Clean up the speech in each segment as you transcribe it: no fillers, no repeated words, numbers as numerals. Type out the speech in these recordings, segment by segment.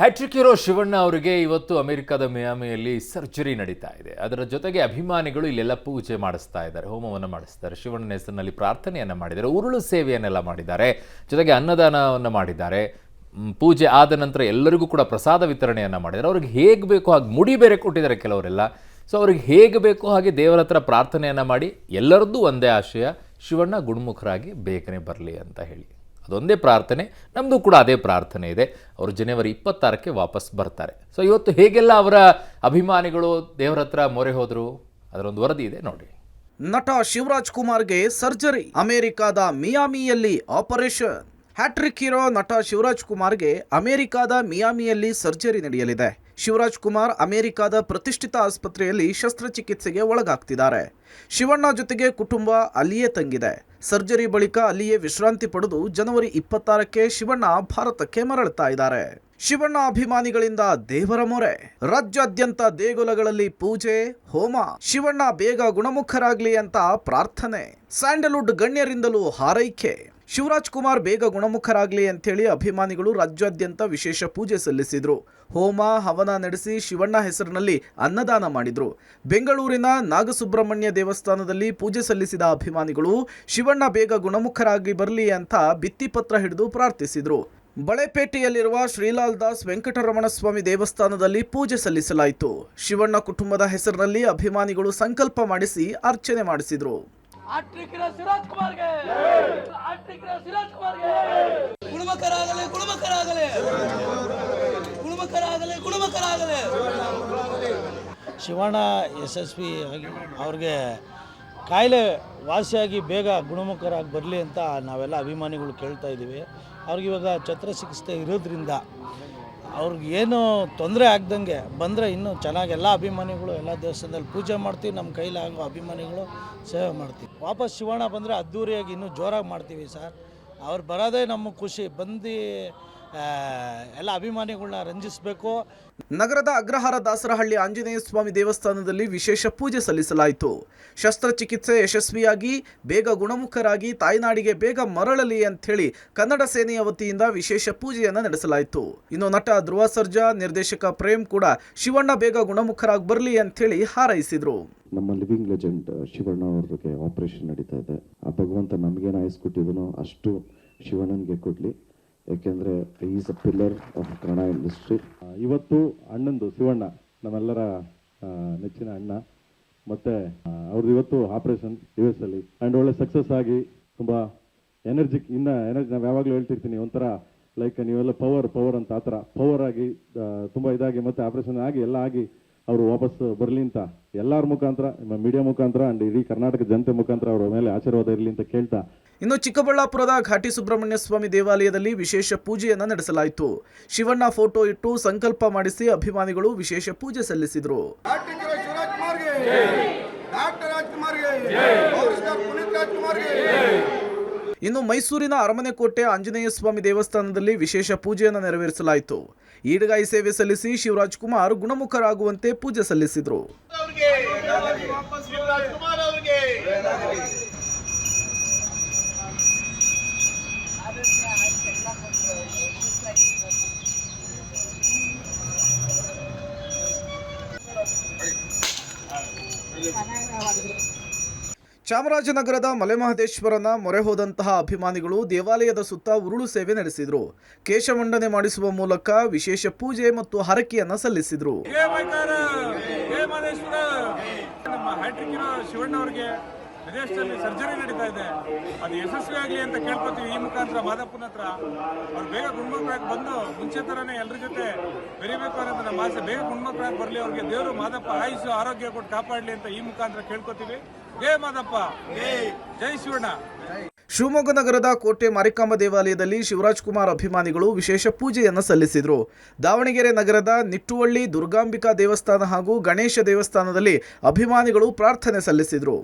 Hat trick hero Shivanna ಅವರಿಗೆ ಇವತ್ತು ಅಮೆರಿಕದ ಮಿಯಾಮಿಯಲ್ಲಿ ಸರ್ಜರಿ ನಡೀತಾ ಇದೆ. ಅದರ ಜೊತೆಗೆ ಅಭಿಮಾನಿಗಳು ಇಲ್ಲೆಲ್ಲ ಪೂಜೆ ಮಾಡಿಸ್ತಾ ಇದ್ದಾರೆ, ಹೋಮವನ್ನು ಮಾಡಿಸ್ತಾರೆ, ಶಿವಣ್ಣನ ಹೆಸರಿನಲ್ಲಿ ಪ್ರಾರ್ಥನೆಯನ್ನು ಮಾಡಿದ್ದಾರೆ, ಉರುಳು ಸೇವೆಯನ್ನೆಲ್ಲ ಮಾಡಿದ್ದಾರೆ, ಜೊತೆಗೆ ಅನ್ನದಾನವನ್ನು ಮಾಡಿದ್ದಾರೆ. ಪೂಜೆ ಆದ ನಂತರ ಎಲ್ಲರಿಗೂ ಕೂಡ ಪ್ರಸಾದ ವಿತರಣೆಯನ್ನು ಮಾಡಿದ್ದಾರೆ. ಅವ್ರಿಗೆ ಹೇಗೆ ಬೇಕೋ ಹಾಗೆ ಮುಡಿ ಬೇರೆ ಕೊಟ್ಟಿದ್ದಾರೆ ಕೆಲವರೆಲ್ಲ. ಸೊ ಅವ್ರಿಗೆ ಹೇಗೆ ಬೇಕೋ ಹಾಗೆ ದೇವರ ಹತ್ರ ಪ್ರಾರ್ಥನೆಯನ್ನು ಮಾಡಿ ಎಲ್ಲರದ್ದು ಒಂದೇ ಆಶಯ, ಶಿವಣ್ಣ ಗುಣಮುಖರಾಗಿ ಬೇಗನೆ ಬರಲಿ ಅಂತ ಹೇಳಿ. ಅದೊಂದೇ ಪ್ರಾರ್ಥನೆ, ನಮ್ಮದು ಕೂಡ ಅದೇ ಪ್ರಾರ್ಥನೆ ಇದೆ. ಅವರು ಜನವರಿ 26ಕ್ಕೆ ವಾಪಸ್ ಬರ್ತಾರೆ. ಸೊ ಇವತ್ತು ಹೇಗೆಲ್ಲ ಅವರ ಅಭಿಮಾನಿಗಳು ದೇವರ ಹತ್ರ ಮೊರೆ ಹೋದರು, ಅದರೊಂದು ವರದಿ ಇದೆ ನೋಡಿ. ನಟ ಶಿವರಾಜ್ ಕುಮಾರ್ಗೆ ಸರ್ಜರಿ, ಅಮೆರಿಕಾದ ಮಿಯಾಮಿಯಲ್ಲಿ ಆಪರೇಷನ್. ಹ್ಯಾಟ್ರಿಕ್ ಹೀರೋ ನಟ ಶಿವರಾಜ್ ಕುಮಾರ್ಗೆ ಅಮೆರಿಕಾದ ಮಿಯಾಮಿಯಲ್ಲಿ ಸರ್ಜರಿ ನಡೆಯಲಿದೆ. ಶಿವರಾಜ್ ಕುಮಾರ್ ಅಮೆರಿಕಾದ ಪ್ರತಿಷ್ಠಿತ ಆಸ್ಪತ್ರೆಯಲ್ಲಿ ಶಸ್ತ್ರಚಿಕಿತ್ಸೆಗೆ ಒಳಗಾಗ್ತಿದ್ದಾರೆ. ಶಿವಣ್ಣ ಜೊತೆಗೆ ಕುಟುಂಬ ಅಲ್ಲಿಯೇ ತಂಗಿದೆ. ಸರ್ಜರಿ ಬಳಿಕ ಅಲ್ಲಿಯೇ ವಿಶ್ರಾಂತಿ ಪಡೆದು ಜನವರಿ 26ಕ್ಕೆ ಶಿವಣ್ಣ ಭಾರತಕ್ಕೆ ಮರಳುತ್ತಾ ಇದ್ದಾರೆ. ಶಿವಣ್ಣ ಅಭಿಮಾನಿಗಳಿಂದ ದೇವರ ಮೊರೆ, ರಾಜ್ಯಾದ್ಯಂತ ದೇಗುಲಗಳಲ್ಲಿ ಪೂಜೆ, ಹೋಮ, ಶಿವಣ್ಣ ಬೇಗ ಗುಣಮುಖರಾಗ್ಲಿ ಅಂತ ಪ್ರಾರ್ಥನೆ, ಸ್ಯಾಂಡಲ್ವುಡ್ ಗಣ್ಯರಿಂದಲೂ ಹಾರೈಕೆ. ಶಿವರಾಜ್ ಕುಮಾರ್ ಬೇಗ ಗುಣಮುಖರಾಗ್ಲಿ ಅಂತೇಳಿ ಅಭಿಮಾನಿಗಳು ರಾಜ್ಯಾದ್ಯಂತ ವಿಶೇಷ ಪೂಜೆ ಸಲ್ಲಿಸಿದ್ರು. ಹೋಮ ಹವನ ನಡೆಸಿ ಶಿವಣ್ಣ ಹೆಸರಿನಲ್ಲಿ ಅನ್ನದಾನ ಮಾಡಿದ್ರು. ಬೆಂಗಳೂರಿನ ನಾಗಸುಬ್ರಹ್ಮಣ್ಯ ದೇವಸ್ಥಾನದಲ್ಲಿ ಪೂಜೆ ಸಲ್ಲಿಸಿದ ಅಭಿಮಾನಿಗಳು ಶಿವಣ್ಣ ಬೇಗ ಗುಣಮುಖರಾಗಿ ಬರಲಿ ಅಂತ ಭಿತ್ತಿಪತ್ರ ಹಿಡಿದು ಪ್ರಾರ್ಥಿಸಿದ್ರು. ಬಳೆಪೇಟೆಯಲ್ಲಿರುವ ಶ್ರೀಲಾಲ್ ದಾಸ್ ವೆಂಕಟರಮಣ ಸ್ವಾಮಿ ದೇವಸ್ಥಾನದಲ್ಲಿ ಪೂಜೆ ಸಲ್ಲಿಸಲಾಯಿತು. ಶಿವಣ್ಣ ಕುಟುಂಬದ ಹೆಸರಿನಲ್ಲಿ ಅಭಿಮಾನಿಗಳು ಸಂಕಲ್ಪ ಮಾಡಿಸಿ ಅರ್ಚನೆ ಮಾಡಿಸಿದ್ರು. ಶಿವಣ್ಣ ಯಶಸ್ವಿ ಆಗಿ ಅವ್ರಿಗೆ ಕಾಯಿಲೆ ವಾಸಿಯಾಗಿ ಬೇಗ ಗುಣಮುಖರಾಗಿ ಬರಲಿ ಅಂತ ನಾವೆಲ್ಲ ಅಭಿಮಾನಿಗಳು ಕೇಳ್ತಾ ಇದ್ದೀವಿ. ಅವ್ರಿಗೆ ಇವಾಗ ಚಿಕಿತ್ಸೆ ಇರೋದ್ರಿಂದ ಅವ್ರಿಗೆ ಏನು ತೊಂದರೆ ಆಗ್ದಂಗೆ ಬಂದರೆ ಇನ್ನೂ ಚೆನ್ನಾಗಿ ಎಲ್ಲ ಅಭಿಮಾನಿಗಳು ಎಲ್ಲ ದೇವಸ್ಥಾನದಲ್ಲಿ ಪೂಜೆ ಮಾಡ್ತೀವಿ, ನಮ್ಮ ಕೈಲಾಗೋ ಅಭಿಮಾನಿಗಳು ಸೇವೆ ಮಾಡ್ತೀವಿ. ವಾಪಸ್ ಶಿವಣ್ಣ ಬಂದರೆ ಅದ್ದೂರಿಯಾಗಿ ಇನ್ನೂ ಜೋರಾಗಿ ಮಾಡ್ತೀವಿ ಸರ್. ಅವ್ರು ಬರೋದೇ ನಮ್ಮ ಖುಷಿ. ಬಂದು ಎಲ್ಲ ಅಭಿಮಾನಿಗಳನ್ನ ರಂಜಿಸಬೇಕು. ನಗರದ ಅಗ್ರಹಾರ ದಾಸರಹಳ್ಳಿ ಆಂಜನೇಯ ಸ್ವಾಮಿ ದೇವಸ್ಥಾನದಲ್ಲಿ ವಿಶೇಷ ಪೂಜೆ ಸಲ್ಲಿಸಲಾಯಿತು. ಶಸ್ತ್ರಚಿಕಿತ್ಸೆ ಯಶಸ್ವಿಯಾಗಿ ಬೇಗ ಗುಣಮುಖರಾಗಿ ತಾಯ್ನಾಡಿಗೆ ಬೇಗ ಮರಳಲಿ ಅಂಥೇಳಿ ಕನ್ನಡ ಸೇನೆಯ ವತಿಯಿಂದ ವಿಶೇಷ ಪೂಜೆಯನ್ನು ನಡೆಸಲಾಯಿತು. ಇನ್ನು ನಟ ಧ್ರುವ ಸರ್ಜಾ, ನಿರ್ದೇಶಕ ಪ್ರೇಮ್ ಕೂಡ ಶಿವಣ್ಣ ಬೇಗ ಗುಣಮುಖರಾಗಿ ಬರಲಿ ಅಂಥೇಳಿ ಹಾರೈಸಿದ್ರು. ನಮ್ಮ ಲಿವಿಂಗ್ ಲೆಜೆಂಡ್ ಶಿವಣ್ಣ ಅವ್ರಿಗೆ ಆಪರೇಷನ್ ನಡೀತಾ ಇದೆ. ಆ ಭಗವಂತ ನಮಗೇನು ಆಯಸ್ ಕೊಟ್ಟಿದನೋ ಅಷ್ಟು ಶಿವಣ್ಣನಿಗೆ ಕೊಡಲಿ. ಯಾಕೆಂದರೆ is a pillar of Kannada industry. ಇವತ್ತು ಅಣ್ಣಂದು ಶಿವಣ್ಣ ನಮ್ಮೆಲ್ಲರ ನೆಚ್ಚಿನ ಅಣ್ಣ, ಮತ್ತು ಅವ್ರದ್ದು ಇವತ್ತು ಆಪರೇಷನ್ US ಅಲ್ಲಿ ಆ್ಯಂಡ್ ಒಳ್ಳೆ ಸಕ್ಸಸ್ ಆಗಿ ತುಂಬ ಎನರ್ಜಿ ನಾವು ಯಾವಾಗಲೂ ಹೇಳ್ತಿರ್ತೀನಿ, ಒಂಥರ ಲೈಕ್ ನೀವೆಲ್ಲ ಪವರ್ ಅಂತ, ಆ ಥರ ಪವರ್ ಆಗಿ ತುಂಬ ಇದಾಗಿ ಮತ್ತು ಆಪರೇಷನ್ ಆಗಿ ಎಲ್ಲ ಆಗಿ ಅವರು ವಾಪಸ್ ಬರಲಿ ಅಂತ ಎಲ್ಲರ ಮುಖಾಂತರ, ಮೀಡಿಯಾ ಮುಖಾಂತರ ಆ್ಯಂಡ್ ಇಡೀ ಕರ್ನಾಟಕ ಜನತೆ ಮುಖಾಂತರ ಅವರ ಮೇಲೆ ಆಶೀರ್ವಾದ ಇರಲಿ ಅಂತ ಕೇಳ್ತಾ. ಇನ್ನು ಚಿಕ್ಕಬಳ್ಳಾಪುರದ ಘಾಟಿ ಸುಬ್ರಹ್ಮಣ್ಯ ಸ್ವಾಮಿ ದೇವಾಲಯದಲ್ಲಿ ವಿಶೇಷ ಪೂಜೆಯನ್ನು ನಡೆಸಲಾಯಿತು. ಶಿವಣ್ಣ ಫೋಟೋ ಇಟ್ಟು ಸಂಕಲ್ಪ ಮಾಡಿಸಿ ಅಭಿಮಾನಿಗಳು ವಿಶೇಷ ಪೂಜೆ ಸಲ್ಲಿಸಿದರು. ಇನ್ನು ಮೈಸೂರಿನ ಅರಮನೆ ಕೋಟೆ ಆಂಜನೇಯ ಸ್ವಾಮಿ ದೇವಸ್ಥಾನದಲ್ಲಿ ವಿಶೇಷ ಪೂಜೆಯನ್ನು ನೆರವೇರಿಸಲಾಯಿತು. ಈಡ್ಗಾಯಿ ಸೇವೆ ಸಲ್ಲಿಸಿ ಶಿವರಾಜ್ ಕುಮಾರ್ ಗುಣಮುಖರಾಗುವಂತೆ ಪೂಜೆ ಸಲ್ಲಿಸಿದರು. ಚಾಮರಾಜನಗರದ ಮಲೆಮಹದೇಶ್ವರನ ಮೊರೆ ಹೋದಂತಹ ಅಭಿಮಾನಿಗಳು ದೇವಾಲಯದ ಸುತ್ತ ಉರುಳು ಸೇವೆ ನಡೆಸಿದರು. ಕೇಶಮಂಡನೆ ಮಾಡಿಸುವ ಮೂಲಕ ವಿಶೇಷ ಪೂಜೆ ಮತ್ತು ಹರಕೆಯನ್ನು ಸಲ್ಲಿಸಿದರು. ವಿದೇಶದಲ್ಲಿ ಸರ್ಜರಿ ನಡೀತಾ ಇದೆ, ಅದು ಯಶಸ್ವಿ ಆಗಲಿ ಅಂತ ಕೇಳ್ಕೊತೀವಿ. ಈ ಮುಖಾಂತರ ಮಾದಪ್ಪನ ಹತ್ರ ಅವ್ರು ಬೇಗ ಗುಣಮುಖರಾಗಿ ಬಂದು ಮುಂಚೆ ಥರನೇ ಎಲ್ಲರ ಜೊತೆ ಬೆರಿಬೇಕು ಅನ್ನೋದು ನಮ್ಮ ಆಸೆ. ಬೇಗ ಗುಣಮುಖರಾಗಿ ಬರಲಿ, ಅವ್ರಿಗೆ ದೇವರು ಮಾದಪ್ಪ ಆಯುಷು ಆರೋಗ್ಯ ಕೊಟ್ಟು ಕಾಪಾಡಲಿ ಅಂತ ಈ ಮುಖಾಂತರ ಕೇಳ್ಕೊತೀವಿ. ಜೈ ಮಾದಪ್ಪ, ಜೈ ಶಿವಣ್ಣ. ಶಿವಮೊಗ್ಗ ನಗರದ ಕೋಟೆ ಮಾರಿಕಾಂಬ ದೇವಾಲಯದಲ್ಲಿ ಶಿವರಾಜ್ ಕುಮಾರ್ ಅಭಿಮಾನಿಗಳು ವಿಶೇಷ ಪೂಜೆಯನ್ನು ಸಲ್ಲಿಸಿದರು. ದಾವಣಗೆರೆ ನಗರದ ನಿಟ್ಟುವಳ್ಳಿ ದುರ್ಗಾಂಬಿಕಾ ದೇವಸ್ಥಾನ ಹಾಗೂ ಗಣೇಶ ದೇವಸ್ಥಾನದಲ್ಲಿ ಅಭಿಮಾನಿಗಳು ಪ್ರಾರ್ಥನೆ ಸಲ್ಲಿಸಿದರು.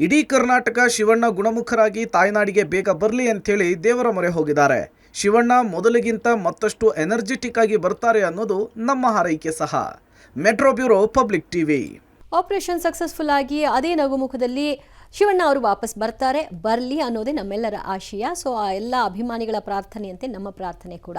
ಇಡೀ ಕರ್ನಾಟಕ ಶಿವಣ್ಣ ಗುಣಮುಖರಾಗಿ ತಾಯ್ನಾಡಿಗೆ ಬೇಗ ಬರಲಿ ಅಂತೇಳಿ ದೇವರ ಮೊರೆ ಹೋಗಿದ್ದಾರೆ. ಶಿವಣ್ಣ ಮೊದಲಿಗಿಂತ ಮತ್ತಷ್ಟು ಎನರ್ಜೆಟಿಕ್ ಆಗಿ ಬರ್ತಾರೆ ಅನ್ನೋದು ನಮ್ಮ ಹಾರೈಕೆ ಸಹ. Metro bureau, public TV. Operation successful ಆಗಿ ಅದೇ ನಗುಮುಖದಲ್ಲಿ ಶಿವಣ್ಣ ಅವರು ವಾಪಸ್ ಬರ್ತಾರೆ, ಬರಲಿ ಅನ್ನೋದೇ ನಮ್ಮೆಲ್ಲರ ಆಶಯ. ಸೊ ಆ ಎಲ್ಲ ಅಭಿಮಾನಿಗಳ ಪ್ರಾರ್ಥನೆಯಂತೆ ನಮ್ಮ ಪ್ರಾರ್ಥನೆ ಕೂಡ.